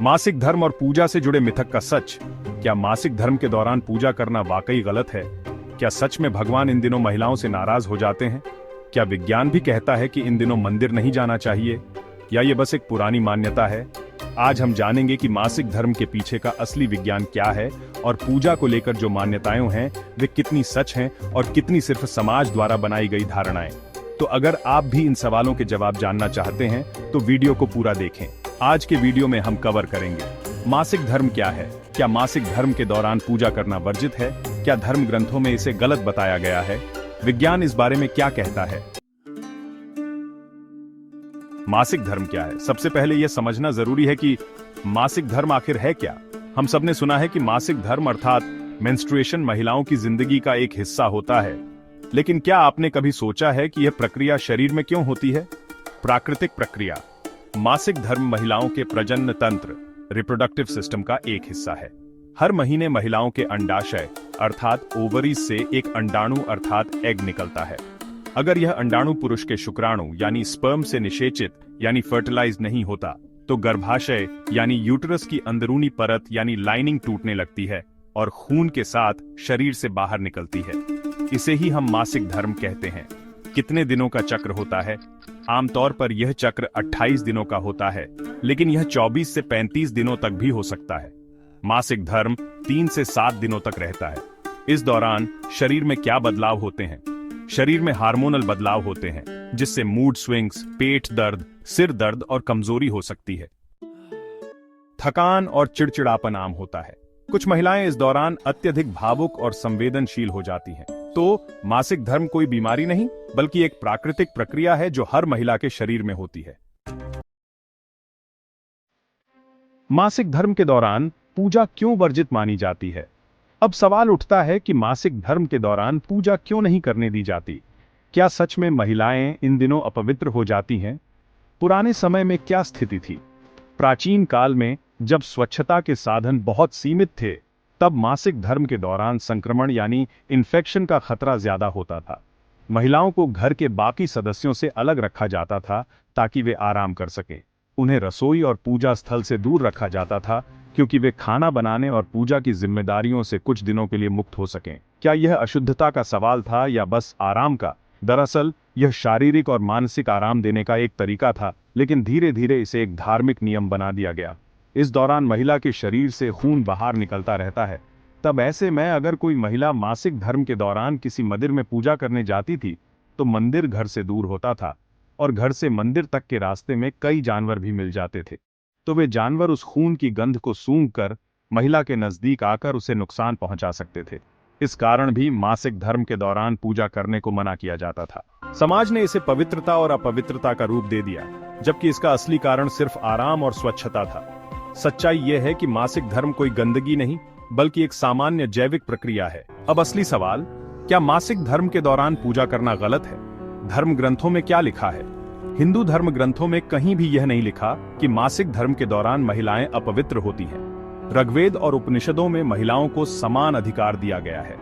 मासिक धर्म और पूजा से जुड़े मिथक का सच। क्या मासिक धर्म के दौरान पूजा करना वाकई गलत है? क्या सच में भगवान इन दिनों महिलाओं से नाराज हो जाते हैं? क्या विज्ञान भी कहता है कि इन दिनों मंदिर नहीं जाना चाहिए, या ये बस एक पुरानी मान्यता है? आज हम जानेंगे कि मासिक धर्म के पीछे का असली विज्ञान क्या है और पूजा को लेकर जो मान्यताएं हैं वे कितनी सच हैं और कितनी सिर्फ समाज द्वारा बनाई गई धारणाएं। तो अगर आप भी इन सवालों के जवाब जानना चाहते हैं तो वीडियो को पूरा देखें। आज के वीडियो में हम कवर करेंगे मासिक धर्म क्या है, क्या मासिक धर्म के दौरान पूजा करना वर्जित है, क्या धर्म ग्रंथों में इसे गलत बताया गया है, विज्ञान इस बारे में क्या कहता है। मासिक धर्म क्या है? सबसे पहले यह समझना जरूरी है कि मासिक धर्म आखिर है क्या। हम सबने सुना है कि मासिक धर्म अर्थात मेंस्ट्रुएशन महिलाओं की जिंदगी का एक हिस्सा होता है, लेकिन क्या आपने कभी सोचा है कि यह प्रक्रिया शरीर में क्यों होती है? प्राकृतिक प्रक्रिया। मासिक धर्म महिलाओं के प्रजनन तंत्र रिप्रोडक्टिव सिस्टम का एक हिस्सा है। हर महीने महिलाओं के अंडाशय अर्थात ओवरीज से एक अंडाणु अर्थात एग निकलता है। अगर यह अंडाणु पुरुष के शुक्राणु यानी स्पर्म से निषेचित यानी फर्टिलाइज नहीं होता तो गर्भाशय यानी यूटरस की अंदरूनी परत यानी लाइनिंग टूटने लगती है और खून के साथ शरीर से बाहर निकलती है। इसे ही हम मासिक धर्म कहते हैं। कितने दिनों का चक्र होता है? आमतौर पर यह चक्र 28 दिनों का होता है, लेकिन यह 24 से 35 दिनों तक भी हो सकता है। मासिक धर्म 3 से 7 दिनों तक रहता है। इस दौरान शरीर में क्या बदलाव होते हैं? शरीर में हार्मोनल बदलाव होते हैं, जिससे मूड स्विंग्स, पेट दर्द, सिर दर्द और कमजोरी हो सकती है। थकान और चिड़चिड़ापन आम होता है। कुछ महिलाएं इस दौरान अत्यधिक भावुक और संवेदनशील हो जाती हैं। तो मासिक धर्म कोई बीमारी नहीं, बल्कि एक प्राकृतिक प्रक्रिया है जो हर महिला के शरीर में होती है। मासिक धर्म के दौरान पूजा क्यों वर्जित मानी जाती है? अब सवाल उठता है कि मासिक धर्म के दौरान पूजा क्यों नहीं करने दी जाती? क्या सच में महिलाएं इन दिनों अपवित्र हो जाती हैं? पुराने समय में क्या स्थिति थी? प्राचीन काल में जब स्वच्छता के साधन बहुत सीमित थे, तब मासिक धर्म के दौरान संक्रमण यानी इन्फेक्शन का खतरा ज्यादा होता था। महिलाओं को घर के बाकी सदस्यों से अलग रखा जाता था ताकि वे आराम कर सकें। उन्हें रसोई और पूजा स्थल से दूर रखा जाता था क्योंकि वे खाना बनाने और पूजा की जिम्मेदारियों से कुछ दिनों के लिए मुक्त हो सकें। क्या यह अशुद्धता का सवाल था या बस आराम का? दरअसल यह शारीरिक और मानसिक आराम देने का एक तरीका था, लेकिन धीरे धीरे इसे एक धार्मिक नियम बना दिया गया। इस दौरान महिला के शरीर से खून बाहर निकलता रहता है। तब ऐसे में अगर कोई महिला मासिक धर्म के दौरान किसी मंदिर में पूजा करने जाती थी तो मंदिर घर से दूर होता था और घर से मंदिर तक के रास्ते में कई जानवर भी मिल जाते थे। तो वे जानवर उस खून की गंध को सूंघकर महिला के नजदीक आकर उसे नुकसान पहुंचा सकते थे। इस कारण भी मासिक धर्म के दौरान पूजा करने को मना किया जाता था। समाज ने इसे पवित्रता और अपवित्रता का रूप दे दिया, जबकि इसका असली कारण सिर्फ आराम और स्वच्छता था। सच्चाई यह है कि मासिक धर्म कोई गंदगी नहीं, बल्कि एक सामान्य जैविक प्रक्रिया है। अब असली सवाल, क्या मासिक धर्म के दौरान पूजा करना गलत है? धर्म ग्रंथों में क्या लिखा है? हिंदू धर्म ग्रंथों में कहीं भी यह नहीं लिखा कि मासिक धर्म के दौरान महिलाएं अपवित्र होती हैं। ऋग्वेद और उपनिषदों में महिलाओं को समान अधिकार दिया गया है।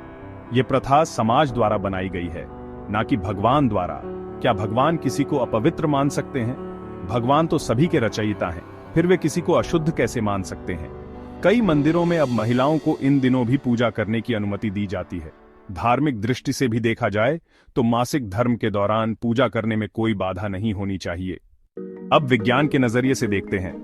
यह प्रथा समाज द्वारा बनाई गई है, ना कि भगवान द्वारा। क्या भगवान किसी को अपवित्र मान सकते हैं? भगवान तो सभी के रचयिता हैं, फिर वे किसी को अशुद्ध कैसे मान सकते हैं? कई मंदिरों में अब महिलाओं को इन दिनों भी पूजा करने की अनुमति दी जाती है। धार्मिक दृष्टि से भी देखा जाए तो मासिक धर्म के दौरान पूजा करने में कोई बाधा नहीं होनी चाहिए। अब विज्ञान के नजरिए से देखते हैं।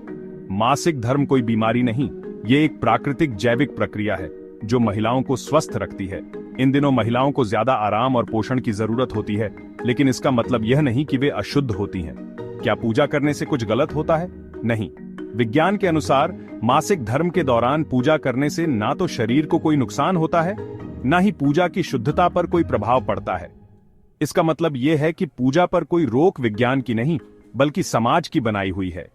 मासिक धर्म कोई बीमारी नहीं, ये एक प्राकृतिक जैविक प्रक्रिया है जो महिलाओं को स्वस्थ रखती है। इन दिनों महिलाओं को ज्यादा आराम और पोषण की जरूरत होती है, लेकिन इसका मतलब यह नहीं कि वे अशुद्ध होती हैं। क्या पूजा करने से कुछ गलत होता है? नहीं। विज्ञान के अनुसार मासिक धर्म के दौरान पूजा करने से ना तो शरीर को कोई नुकसान होता है, ना ही पूजा की शुद्धता पर कोई प्रभाव पड़ता है। इसका मतलब यह है कि पूजा पर कोई रोक विज्ञान की नहीं, बल्कि समाज की बनाई हुई है।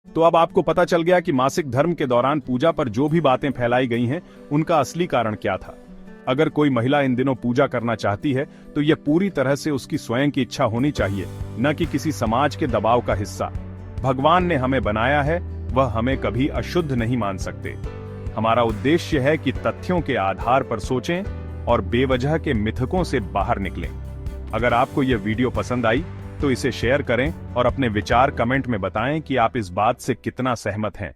तो अब आपको पता चल गया कि मासिक धर्म के दौरान पूजा पर जो भी बातें फैलाई गई हैं, उनका असली कारण क्या था। अगर कोई महिला इन दिनों पूजा करना चाहती है तो यह पूरी तरह से उसकी स्वयं की इच्छा होनी चाहिए, न कि किसी समाज के दबाव का हिस्सा। भगवान ने हमें बनाया है, वह हमें कभी अशुद्ध नहीं मान सकते। हमारा उद्देश्य है कि तथ्यों के आधार पर सोचें और बेवजह के मिथकों से बाहर निकलें। अगर आपको यह वीडियो पसंद आई तो इसे शेयर करें और अपने विचार कमेंट में बताएं कि आप इस बात से कितना सहमत हैं।